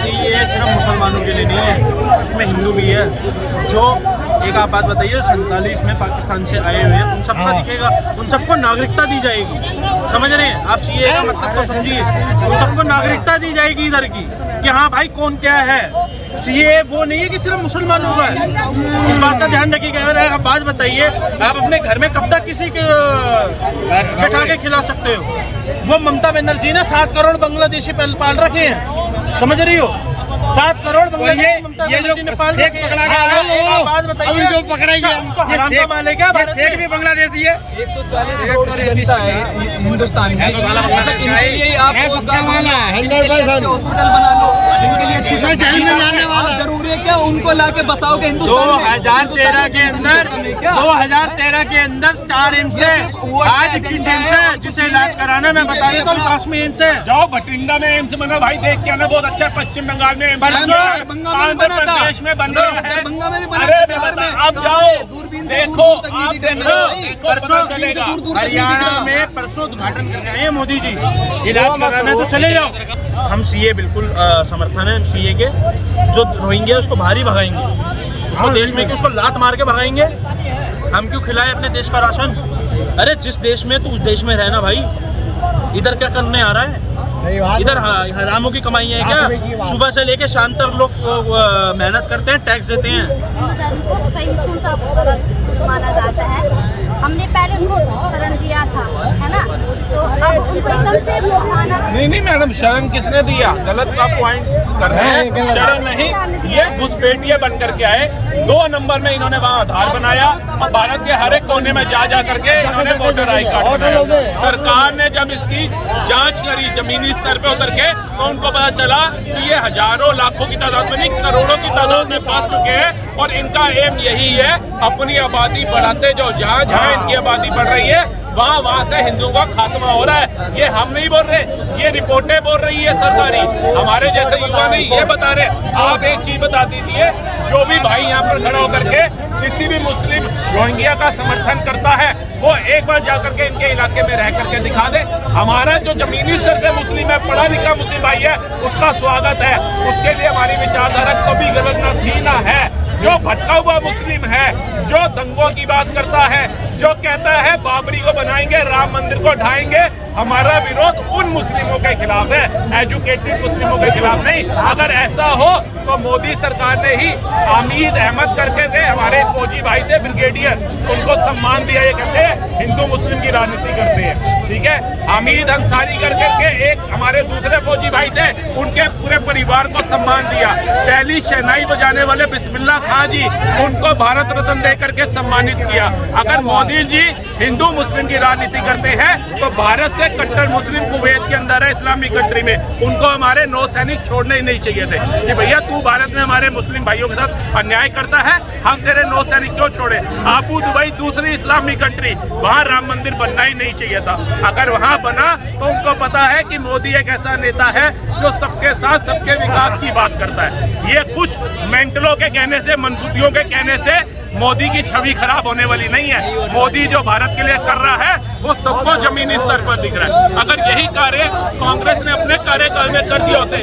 ये सिर्फ मुसलमानों के लिए नहीं है, इसमें हिंदू भी है। जो एक आप बात बताइए, 47 में पाकिस्तान से आए हुए हैं, उन सबका दिखेगा, उन सबको नागरिकता दी जाएगी। समझ रहे हैं आप? सीए का मतलब तो समझिए, उन सबको नागरिकता दी जाएगी इधर की, कि हाँ भाई कौन क्या है। सीए वो नहीं है कि सिर्फ मुसलमानों का है, इस बात का ध्यान रखिएगा। अगर आप बात बताइए, आप अपने घर में कब तक किसी के बैठा के खिला सकते हो? वो ममता बनर्जी ने 7 करोड़ बांग्लादेशी पाल रखे हैं, समझ रही हो? 7 करोड़ बांग्लादेशी ममता बनर्जी ने पाल रखे हैं। बात बताइए, जो पकड़ा गया हराम का माल है क्या? शेख भी बांग्लादेशी है। 140 करोड़ जनता है हिंदुस्तान की, इनके लिए आप हॉस्पिटल बना लो, इनके लिए अच्छी जरूरी है क्या? उनको लाके बसाओगे हिंदुस्तान में? 2013 के अंदर 2013 के अंदर 4 एम्स है। आज किस एम्स है जिसे इलाज कराना? मैं बता देता हूँ, पास में एम्स है। जाओ भटिंडा में एम्स बना भाई, देख के आना, बहुत अच्छा। पश्चिम बंगाल में आंध्र प्रदेश में बन रहा है, दरभंगा में भी बना, अरे बिहार में आप जाओ देखो, आप देखो, परसों हरियाणा में परसों उद्घाटन कर रहे हैं मोदी जी। इलाज कराना है तो चले जाओ। हम सीए बिल्कुल समर्थन है सीए के। जो रोहिंग्या उसको बाहर ही भगाएंगे, उसको देश में उसको लात मार के भगाएंगे। हम क्यों खिलाए अपने देश का राशन? अरे जिस देश में तो उस देश में रहना भाई, इधर क्या करने आ रहा है? इधर हरामों की कमाई है क्या? सुबह से लेके शाम तक लोग मेहनत करते हैं, टैक्स देते हैं। हिंदू धर्म को सहिष्णु का गलत माना जाता है। हमने पहले उनको शरण दिया था, है ना? तो अब उनको एकदम से माना नहीं मैडम, शरण किसने दिया? गलत का पॉइंट कर रहे हैं। शरण नहीं, ये घुसपैठिए बन करके आए। 2 नंबर में इन्होंने वहाँ आधार बनाया और भारत के हर एक कोने में जा करके इन्होंने वोटर आई कार्ड बनाया। सरकार ने जब इसकी जांच करी जमीनी स्तर पे उतर के, तो उनको पता चला कि ये हजारों लाखों की तादाद में नहीं, करोड़ों की तादाद में पहुंच चुके हैं। और इनका एम यही है, अपनी आबादी बढ़ाते जो जहाँ इनकी आबादी बढ़ रही है, वहाँ से हिंदुओं का खात्मा हो रहा है। ये हम नहीं बोल रहे, ये रिपोर्टें बोल रही है सरकारी। हमारे जैसे युवा नहीं ये बता रहे। आप एक चीज बता दीजिए, जो भी भाई यहाँ पर खड़ा होकर के किसी भी मुस्लिम रोहिंग्या का समर्थन करता है, वो एक बार जाकर के इनके इलाके में रह करके दिखा दे। हमारा जो जमीनी स्तर से मुस्लिम है, पढ़ा लिखा मुस्लिम भाई है, उसका स्वागत है। उसके लिए हमारी विचारधारा कभी गलत ना थी ना है। जो भटका हुआ मुस्लिम है, जो दंगों की बात करता है, जो कहता है बाबरी को बनाएंगे, राम मंदिर को ढाएंगे, हमारा विरोध उन मुस्लिमों के खिलाफ है, एजुकेटेड मुस्लिमों के खिलाफ नहीं। अगर ऐसा हो तो मोदी सरकार ने ही आमीद अहमद करके थे, हमारे फौजी भाई थे ब्रिगेडियर, उनको सम्मान दिया। ये कहते हैं हिंदू मुस्लिम की राजनीति करते हैं, ठीक है। हामिद अंसारी करके एक हमारे दूसरे फौजी भाई थे, उनके पूरे परिवार को सम्मान दिया। पहली शहनाई बजाने वाले बिस्मिल्लाह खां जी, उनको भारत रत्न दे करके सम्मानित किया। अगर मोदी जी हिंदू मुस्लिम की राजनीति करते हैं तो भारत से कट्टर मुस्लिम कुवैत के अंदर है, इस्लामिक कंट्री में, उनको हमारे नौसैनिक छोड़ने ही नहीं चाहिए थे कि भैया तू भारत में हमारे मुस्लिम भाइयों के साथ अन्याय करता है, हम तेरे नौसैनिक क्यों छोड़े? आबू दुबई दूसरी इस्लामिक कंट्री, वहाँ राम मंदिर बनना ही नहीं चाहिए था। अगर वहाँ बना तो उनको पता है कि मोदी एक ऐसा नेता है जो सबके साथ सबके विकास की बात करता है। ये कुछ मेंटलों के कहने से, मंदबुद्धियों के कहने से मोदी की छवि खराब होने वाली नहीं है। मोदी जो भारत के लिए कर रहा है वो सबको जमीनी स्तर पर दिख रहा है। अगर यही कार्य कांग्रेस ने अपने कार्यकाल में कर दिए होते,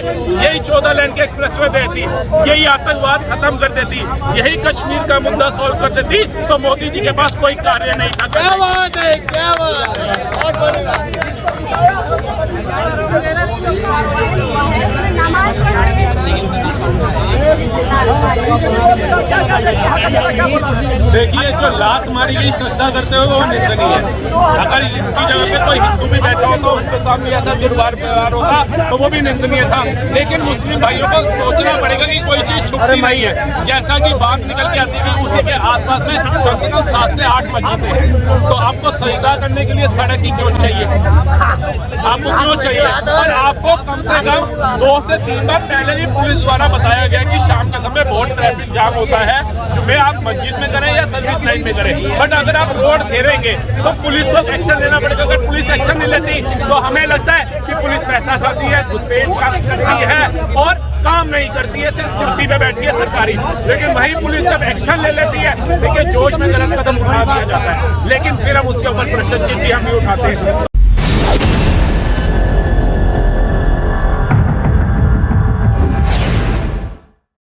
यही 14 लेन के एक्सप्रेसवे देती, यही आतंकवाद खत्म कर देती, यही कश्मीर का मुद्दा सोल्व कर देती, तो मोदी जी के पास कोई कार्य नहीं था। क्या बात है, क्या बात है, बहुत बड़ी बात। देखिए, जो लात मारी गई सजदा करते हुए वो निंदनीय है। अगर इनकी जगह पे कोई हिंदू भी बैठा हो तो उनके सामने ऐसा दुर्व्यवहार व्यवहार होता तो वो भी निंदनीय था। लेकिन मुस्लिम भाइयों को सोचना पड़ेगा कि कोई चीज छुपती नहीं है। जैसा कि बात निकल के आती थी, उसी के आसपास में कम से कम 7 से 8 मस्जिदें हैं। तो आपको सजदा करने के लिए सड़क ही क्यों चाहिए? आपको क्यों चाहिए? और आपको कम से कम 2 से 3 बार पहले भी पुलिस द्वारा बताया गया कि शाम के समय बहुत ट्रैफिक जाम होता है, वे आप मस्जिद में करें या सर्विस लाइन में करें। बट अगर आप रोड घेरेंगे तो पुलिस को एक्शन लेना पड़ेगा। अगर पुलिस एक्शन नहीं लेती तो हमें लगता है कि पुलिस पैसा खाती है, घुसपैठ करती है और काम नहीं करती है, सिर्फ कुर्सी पे बैठी है सरकारी। लेकिन वही पुलिस जब एक्शन ले लेती है, देखिए जोश में गलत कदम उठा दिया जाता है, लेकिन फिर हम उसके ऊपर प्रश्न चिन्ह भी हम भी उठाते हैं।